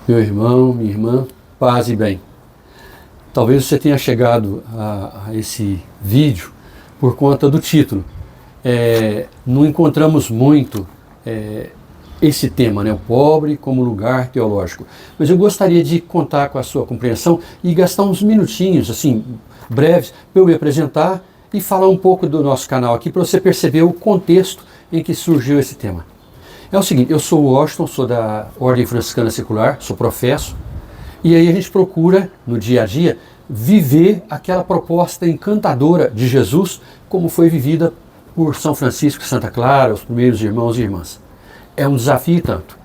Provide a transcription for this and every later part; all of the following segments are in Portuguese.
Meu irmão, minha irmã, paz e bem. Talvez você tenha chegado a esse vídeo por conta do título. Não encontramos muito esse tema, né? O pobre como lugar teológico. Mas eu gostaria de contar com a sua compreensão e gastar uns minutinhos, assim, breves, para eu me apresentar e falar um pouco do nosso canal aqui, para você perceber o contexto em que surgiu esse tema. É o seguinte, eu sou o Washington, sou da Ordem Franciscana Secular, sou professo, e aí a gente procura, no dia a dia, viver aquela proposta encantadora de Jesus, como foi vivida por São Francisco e Santa Clara, os primeiros irmãos e irmãs. É um desafio tanto.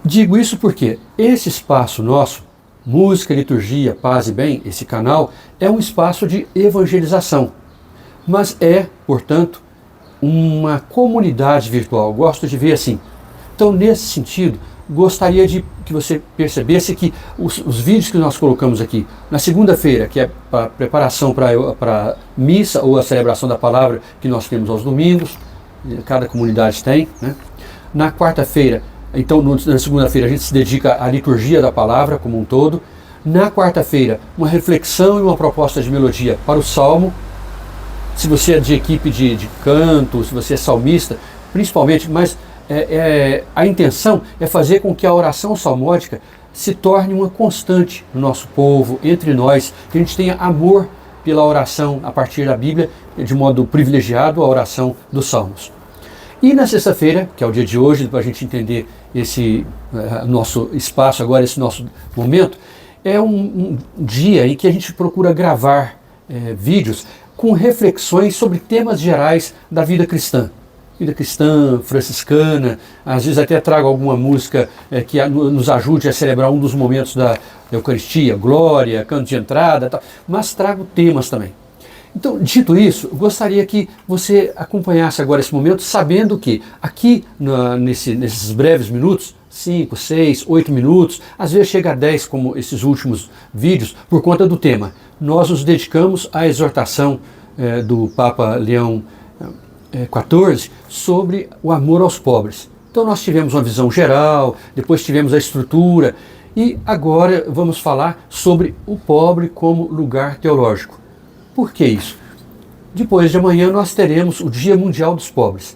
Digo isso porque esse espaço nosso, música, liturgia, paz e bem, esse canal, é um espaço de evangelização, mas é, portanto, uma comunidade virtual. Gosto de ver assim. Então, nesse sentido, gostaria de que você percebesse que os vídeos que nós colocamos aqui, na segunda-feira, que é a preparação para a missa ou a celebração da palavra que nós temos aos domingos, cada comunidade tem, né? Na quarta-feira, então na segunda-feira a gente se dedica à liturgia da palavra como um todo. Na quarta-feira, uma reflexão e uma proposta de melodia para o Salmo. Se você é de equipe de canto, se você é salmista, principalmente, mas a intenção é fazer com que a oração salmódica se torne uma constante no nosso povo, entre nós, que a gente tenha amor pela oração a partir da Bíblia, de modo privilegiado a oração dos salmos. E na sexta-feira, que é o dia de hoje, para a gente entender esse nosso espaço agora, esse nosso momento, é um dia em que a gente procura gravar vídeos com reflexões sobre temas gerais da vida cristã franciscana. Às vezes até trago alguma música que nos ajude a celebrar um dos momentos da Eucaristia, glória, canto de entrada, tal, mas trago temas também. Então, dito isso, eu gostaria que você acompanhasse agora esse momento, sabendo que aqui nesses breves minutos, 5, 6, 8 minutos, às vezes chega a 10, como esses últimos vídeos, por conta do tema. Nós nos dedicamos à exortação do Papa Leão XIV sobre o amor aos pobres. Então nós tivemos uma visão geral, depois tivemos a estrutura, e agora vamos falar sobre o pobre como lugar teológico. Por que isso? Depois de amanhã nós teremos o Dia Mundial dos Pobres.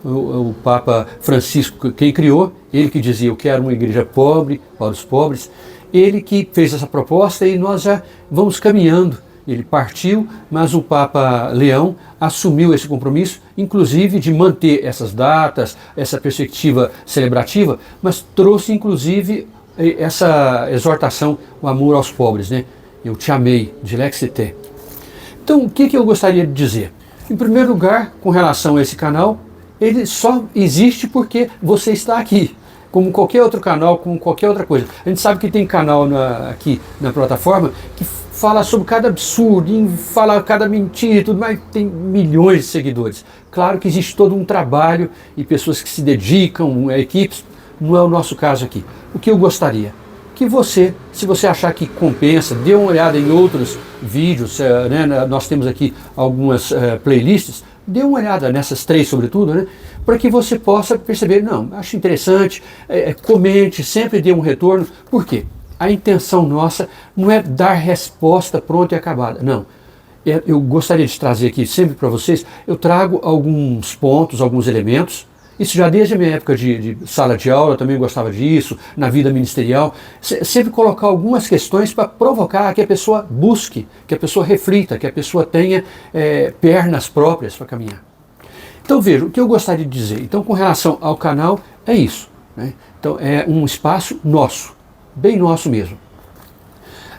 O Papa Francisco, quem criou, ele que dizia: eu quero uma igreja pobre para os pobres, ele que fez essa proposta e nós já vamos caminhando. Ele partiu, mas o Papa Leão assumiu esse compromisso, inclusive de manter essas datas, essa perspectiva celebrativa, mas trouxe inclusive essa exortação, o amor aos pobres, né? Eu te amei, dilexi te. Então, o que eu gostaria de dizer? Em primeiro lugar, com relação a esse canal, ele só existe porque você está aqui, como qualquer outro canal, como qualquer outra coisa. A gente sabe que tem canal aqui na plataforma que fala sobre cada absurdo, fala cada mentira e tudo, mas tem milhões de seguidores. Claro que existe todo um trabalho e pessoas que se dedicam, equipes. Não é o nosso caso aqui. O que eu gostaria? Que você, se você achar que compensa, dê uma olhada em outros vídeos, né? Nós temos aqui algumas playlists, dê uma olhada nessas 3 sobretudo, né? Para que você possa perceber, não, acho interessante, comente, sempre dê um retorno. Por quê? A intenção nossa não é dar resposta pronta e acabada, não. Eu gostaria de trazer aqui sempre para vocês, eu trago alguns pontos, alguns elementos. Isso já desde a minha época de sala de aula, eu também gostava disso, na vida ministerial. Sempre colocar algumas questões para provocar que a pessoa busque, que a pessoa reflita, que a pessoa tenha pernas próprias para caminhar. Então veja, o que eu gostaria de dizer. Então, com relação ao canal, é isso, né? Então é um espaço nosso, bem nosso mesmo.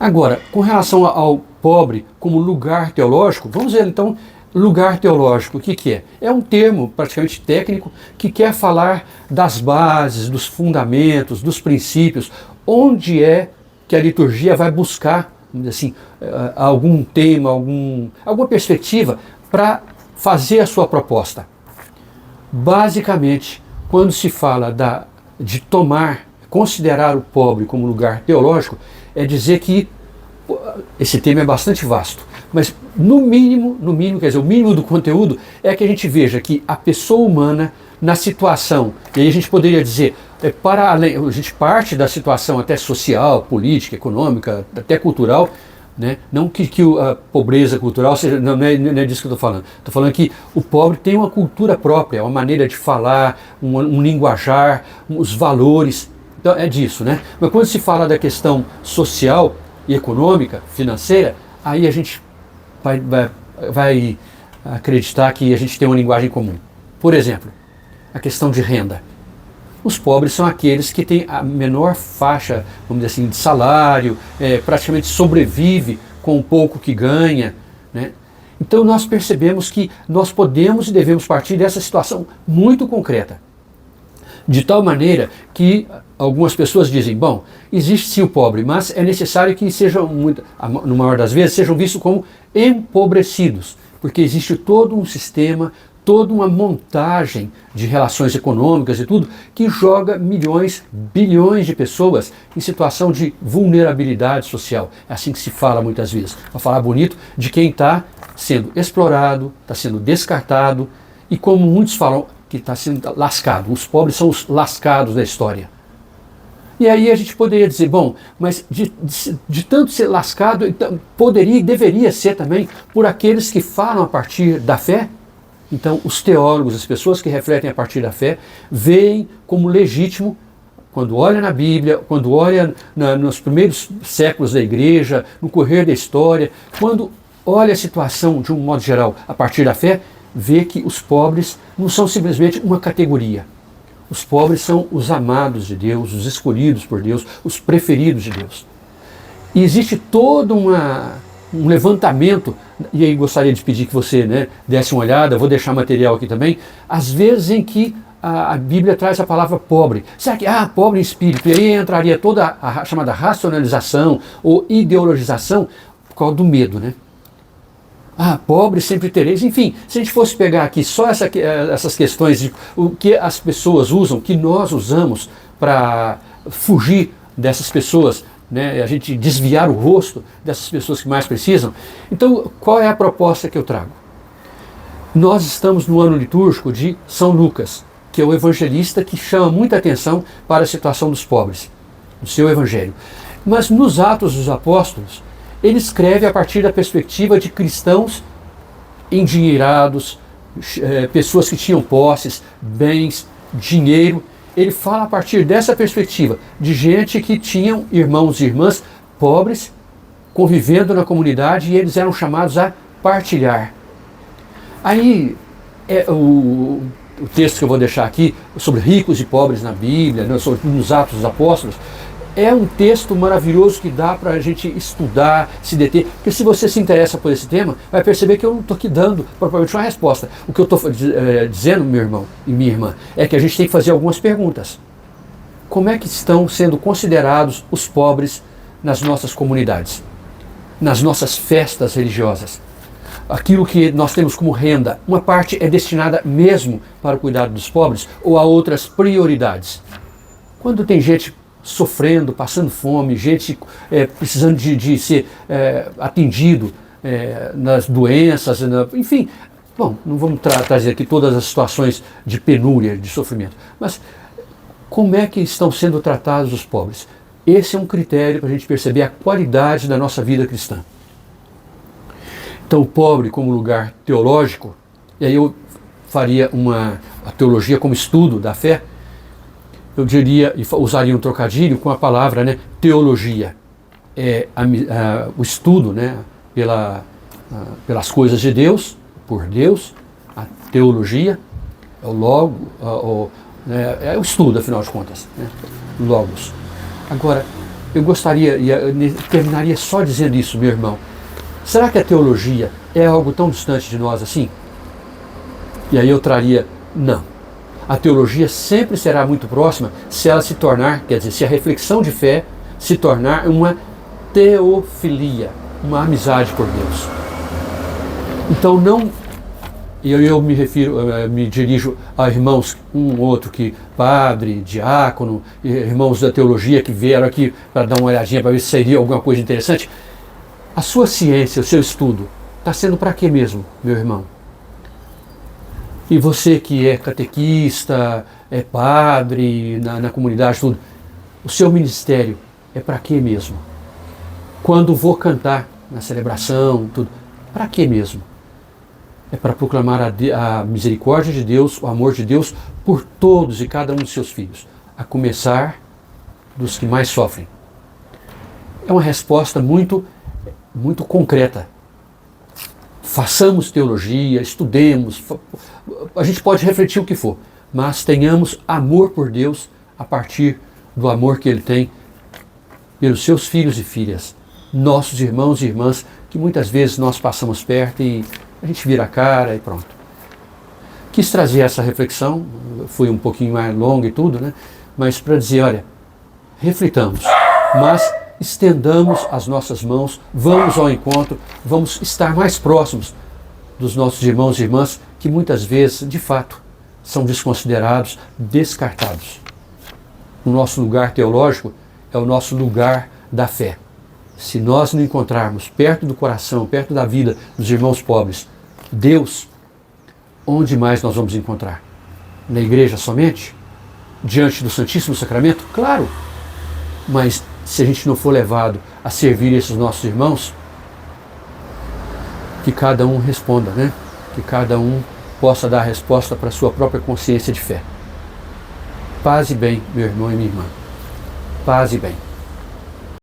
Agora, com relação ao pobre como lugar teológico, vamos ver então. Lugar teológico, o que é? É um termo praticamente técnico que quer falar das bases, dos fundamentos, dos princípios, onde é que a liturgia vai buscar, assim, algum tema, alguma perspectiva para fazer a sua proposta. Basicamente, quando se fala de considerar o pobre como lugar teológico, é dizer que esse tema é bastante vasto. Mas no mínimo, quer dizer, o mínimo do conteúdo é que a gente veja que a pessoa humana na situação, e aí a gente poderia dizer, para além, a gente parte da situação até social, política, econômica, até cultural, né? Não que a pobreza cultural seja, não é disso que eu estou falando. Estou falando que o pobre tem uma cultura própria, uma maneira de falar, um linguajar, os valores. Então é disso, né? Mas quando se fala da questão social e econômica, financeira, aí a gente vai acreditar que a gente tem uma linguagem comum. Por exemplo, a questão de renda. Os pobres são aqueles que têm a menor faixa, vamos dizer assim, de salário, praticamente sobrevive com o pouco que ganha, né? Então nós percebemos que nós podemos e devemos partir dessa situação muito concreta. De tal maneira que algumas pessoas dizem, bom, existe sim o pobre, mas é necessário que sejam, no maior das vezes, sejam vistos como empobrecidos, porque existe todo um sistema, toda uma montagem de relações econômicas e tudo, que joga milhões, bilhões de pessoas em situação de vulnerabilidade social. É assim que se fala muitas vezes, para falar bonito, de quem está sendo explorado, está sendo descartado, e como muitos falam, que está sendo lascado. Os pobres são os lascados da história. E aí a gente poderia dizer, bom, mas de tanto ser lascado, então, poderia e deveria ser também por aqueles que falam a partir da fé. Então os teólogos, as pessoas que refletem a partir da fé, veem como legítimo, quando olha na Bíblia, quando olha nos primeiros séculos da igreja, no correr da história, quando olha a situação de um modo geral a partir da fé, vê que os pobres não são simplesmente uma categoria. Os pobres são os amados de Deus, os escolhidos por Deus, os preferidos de Deus. E existe todo um levantamento, e aí gostaria de pedir que você, né, desse uma olhada, vou deixar material aqui também, às vezes em que a Bíblia traz a palavra pobre. Será que, pobre em espírito, e aí entraria toda a chamada racionalização ou ideologização por causa do medo, né? Pobre sempre tereis. Enfim, se a gente fosse pegar aqui só essas questões de o que as pessoas usam, que nós usamos para fugir dessas pessoas, né, a gente desviar o rosto dessas pessoas que mais precisam. Então, qual é a proposta que eu trago? Nós estamos no ano litúrgico de São Lucas, que é o evangelista que chama muita atenção para a situação dos pobres, no seu evangelho. Mas nos Atos dos Apóstolos, ele escreve a partir da perspectiva de cristãos endinheirados, pessoas que tinham posses, bens, dinheiro. Ele fala a partir dessa perspectiva de gente que tinham irmãos e irmãs pobres, convivendo na comunidade, e eles eram chamados a partilhar. Aí, o texto que eu vou deixar aqui, sobre ricos e pobres na Bíblia, nos Atos dos Apóstolos, é um texto maravilhoso que dá para a gente estudar, se deter, porque se você se interessa por esse tema, vai perceber que eu não estou aqui dando propriamente uma resposta. O que eu estou dizendo, meu irmão e minha irmã, é que a gente tem que fazer algumas perguntas. Como é que estão sendo considerados os pobres nas nossas comunidades, nas nossas festas religiosas? Aquilo que nós temos como renda, uma parte é destinada mesmo para o cuidado dos pobres ou a outras prioridades? Quando tem gente sofrendo, passando fome, gente precisando de ser atendido nas doenças, enfim. Bom, não vamos trazer aqui todas as situações de penúria, de sofrimento, mas como é que estão sendo tratados os pobres? Esse é um critério para a gente perceber a qualidade da nossa vida cristã. Então, o pobre como lugar teológico, e aí eu faria a teologia como estudo da fé, eu diria, e usaria um trocadilho com a palavra, né, teologia. O estudo, né, pelas coisas de Deus, por Deus. A teologia é o logo, é o estudo, afinal de contas, né, logos. Agora, eu gostaria, e terminaria só dizendo isso, meu irmão. Será que a teologia é algo tão distante de nós assim? E aí eu traria, não. A teologia sempre será muito próxima se ela se tornar, quer dizer, se a reflexão de fé se tornar uma teofilia, uma amizade por Deus. Então não, eu me dirijo a irmãos, um outro que, padre, diácono, irmãos da teologia que vieram aqui para dar uma olhadinha para ver se seria alguma coisa interessante. A sua ciência, o seu estudo, está sendo para quê mesmo, meu irmão? E você que é catequista, é padre na comunidade, tudo, o seu ministério é para quê mesmo? Quando vou cantar na celebração, tudo, para quê mesmo? É para proclamar a misericórdia de Deus, o amor de Deus por todos e cada um de seus filhos, a começar dos que mais sofrem. É uma resposta muito concreta. Façamos teologia, estudemos, a gente pode refletir o que for, mas tenhamos amor por Deus a partir do amor que Ele tem pelos seus filhos e filhas, nossos irmãos e irmãs, que muitas vezes nós passamos perto e a gente vira a cara e pronto. Quis trazer essa reflexão, foi um pouquinho mais longa e tudo, né? Mas para dizer, olha, reflitamos, mas estendamos as nossas mãos, vamos ao encontro, vamos estar mais próximos dos nossos irmãos e irmãs que muitas vezes, de fato, são desconsiderados, descartados. O nosso lugar teológico é o nosso lugar da fé. Se nós não encontrarmos perto do coração, perto da vida dos irmãos pobres, Deus, onde mais nós vamos encontrar? Na igreja somente? Diante do Santíssimo Sacramento? Claro! Mas se a gente não for levado a servir esses nossos irmãos, que cada um responda, né? Que cada um possa dar a resposta para a sua própria consciência de fé. Paz e bem, meu irmão e minha irmã. Paz e bem.